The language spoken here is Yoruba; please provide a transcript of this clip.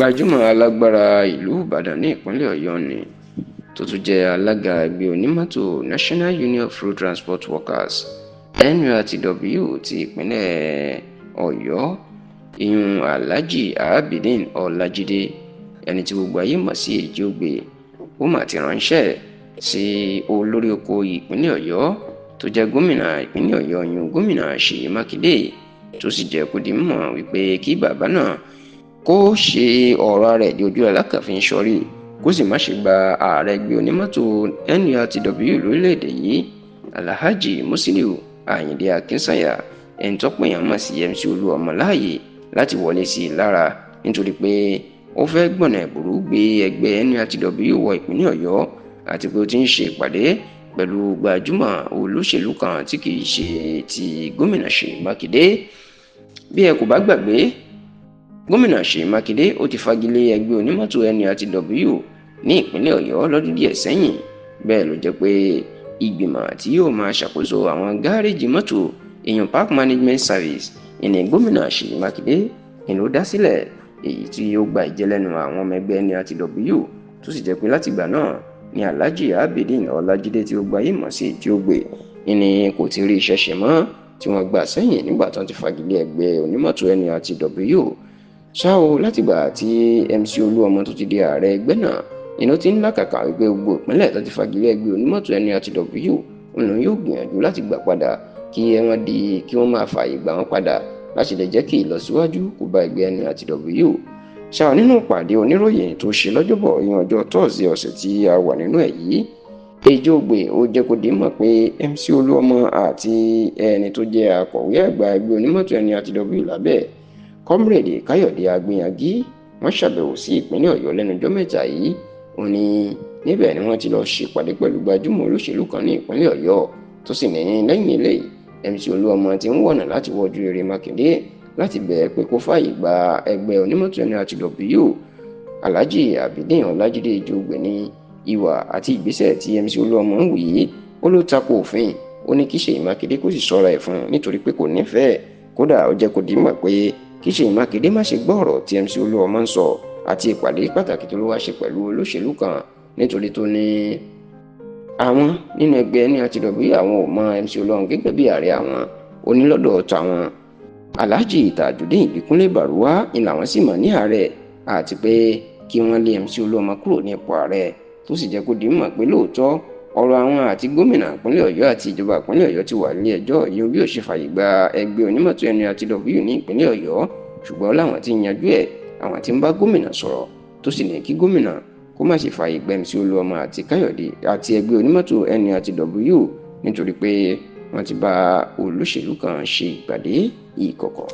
gbajúmọ̀ alágbára ìlú Ìbàdàn ní ìpínlẹ̀ Ọ̀yọ́ ni tó tún jẹ́ alága ẹgbẹ́ onímọ́tò National Union of Road Transport Workers NURTW ti ìpínlẹ̀ Ọ̀yọ́ ìyún Alhaji Abideen Ọlájídé ẹni tí gbogbo ayé mọ̀ sí Èjìogbè ó mà ti ránṣẹ́ sí olórí oko ìpínlẹ̀ Ọ̀yọ́ tó jẹ́ gómìnà ìpínlẹ̀ Ọ̀yọ́ ìyún gómìnà Ṣèyí Mákindé tó sì jẹ́ kó di mímọ̀ wípé kí bàbá náà kó ṣe ọ̀rọ̀ rẹ̀ di ojú alákàfin sọ́rí kó sì má ṣe gba ààrẹ ẹgbẹ́ onímọ́tò NURTW lórílẹ̀‐èdè yìí Alhaji Musiliu Ayinde Akinsanya ẹni tó pè yàn mọ̀ sí MC Olúọmọ láàyè láti wọlé sí i lára nítorí pé ó fẹ́ gbọ̀nà ẹ̀bùrú gbé ẹgbẹ́ NURTW wọ ìpínlẹ̀ Ọ̀yọ́ àti pé ó ti ń ṣe ìpàdé pẹ̀lú gbajúmọ̀ olóṣèlú kan tí kì í ṣe ti gómìnà Ṣèyí Mákindé. Bí ẹ kò bá gbàgbé, gómìnà Ṣèyí Mákindé ó ti fagilé ẹgbẹ́ onímọ́tò NURTW ní ìpínlẹ̀ Ọ̀yọ́ lọ́dún díẹ̀ sẹ́yìn. Bẹ́ẹ̀ ló jẹ́ pé ìgbìmọ̀ tí yóò máa ṣàkóso àwọn gáréèjì mọ́tò èèyàn Park Management Service ìní gómìnà Ṣèyí Mákindé ni ló dá sílẹ̀, èyí tí ó gba ìjẹ́lẹ́nu àwọn ọmọ ẹgbẹ́ NURTW tó sì jẹ́ pé látìgbà náà ni Alhaji Abideen Ọlájídé tí ó gbayé mọ̀ sí Èjìogbè ìní kò ti rí iṣẹ́ ṣe mọ́ tí wọ́n gbà sẹ́yìn nígbà tó ti fagilé ẹgbẹ́ onímọ́tò NURTW. ṣá o látìgbà tí MC Olúọmọ tó ti di ààrẹ ẹgbẹ́ náà iná ti ń làkàkà wípé gbogbo ìpínlẹ̀ tó ti fagilé ẹgbẹ́ onímọ́tò NURTW òun yóò gbìyànjú láti gbà padà kí wọ́n máa fààyè gbà wọ́n padà láti lè jẹ́ kí ìlọsíwájú kó bá ẹgbẹ́ NURTW. ṣá o nínú ìpàdé oníròyìn tó ṣe lọ́jọ́bọ̀ ìyẹn ọjọ́ tọ́ọ̀sì ọ̀sẹ̀ tí a wà nínú ẹ̀ yìí, Èjìogbè ó jẹ́ kó dé mọ̀ pé MC Olúọmọ àti ẹni tó jẹ́ akọ̀wé àgbà ẹgbẹ́ onímọ́tò NURTW lábẹ́ Comrade Káyọ̀dé Agbéyangí wọ́n ṣàbẹ̀wò sí ìpínlẹ̀ Ọ̀yọ́ lẹ́nu ọjọ́ mẹ́ta yìí. ó ní níbẹ̀ ni wọ́n ti lọ ṣèpàdé pẹ̀lú gbajúmọ̀ olóṣèlú kan ní ìpínlẹ̀ Ọ̀yọ́ tó sì ní lẹ́yìn eléyìí MC Olúọmọ ti ń wọ̀nà láti wọ́jú rere Mákindé láti bẹ̀ẹ́ pé kó fààyè gba ẹgbẹ́ onímọ́tò NURTW. Alhaji Abideen Ọlájídé Èjìogbè ní ìwà àti ìgbésẹ̀ tí MC Olúọmọ ń wù yìí ó ló tako òfin. ó ní kí Ṣèyí Mákindé kó sì ṣọ́ra ẹ̀ fún un nítorí pé kò nífẹ̀ẹ́. kódà ó jẹ́ kó di mọ̀ pé kí Ṣèyí Mákindé má ṣe gbọ́ ọ̀rọ̀ tí MC Olúọmọ ń sọ àti ìpàdé pàtàkì tó ló wá ṣe pẹ̀lú olóṣèlú kan nítorí tó ní àwọn nínú ẹgbẹ́ NURTW àwọn ò mọ MC Olúọmọ gẹ́gẹ́ bí ààrẹ àwọn onílọ́dọ̀ tàwọn. Alhaji Tajudeen Ìbíkúnlé Bàrúwá ni làwọn sì mọ̀ ní ààrẹ àti pé kí wọ́n lé MC Olúọmọ kúrò ní ipò ààrẹ tó sì jẹ́ kó di mọ̀ pé lóòótọ́ ọ̀rọ̀ àwọn àti gómìnà ìpínlẹ̀ Ọ̀yọ́ àti ìjọba ìpínlẹ̀ Ọ̀yọ́ ti wà nílé ẹjọ́ yìí bí ó ṣe fààyè gba ẹgbẹ́ onímọ́tò NURTW ní ìpínlẹ̀ Ọ̀yọ́, ṣùgbọ́n láwọn ti yanjú ẹ̀ àwọn tí ń bá gómìnà sọ̀rọ̀ tó sì ní kí gómìnà kó má ṣe fààyè gba MC Olúọmọ àti Káyọ̀dé àti ẹgbẹ́ onímọ́tò NURTW nítorí pé wọ́n ti bá olóṣèlú kan ṣe ìpàdé ìkọ̀kọ̀.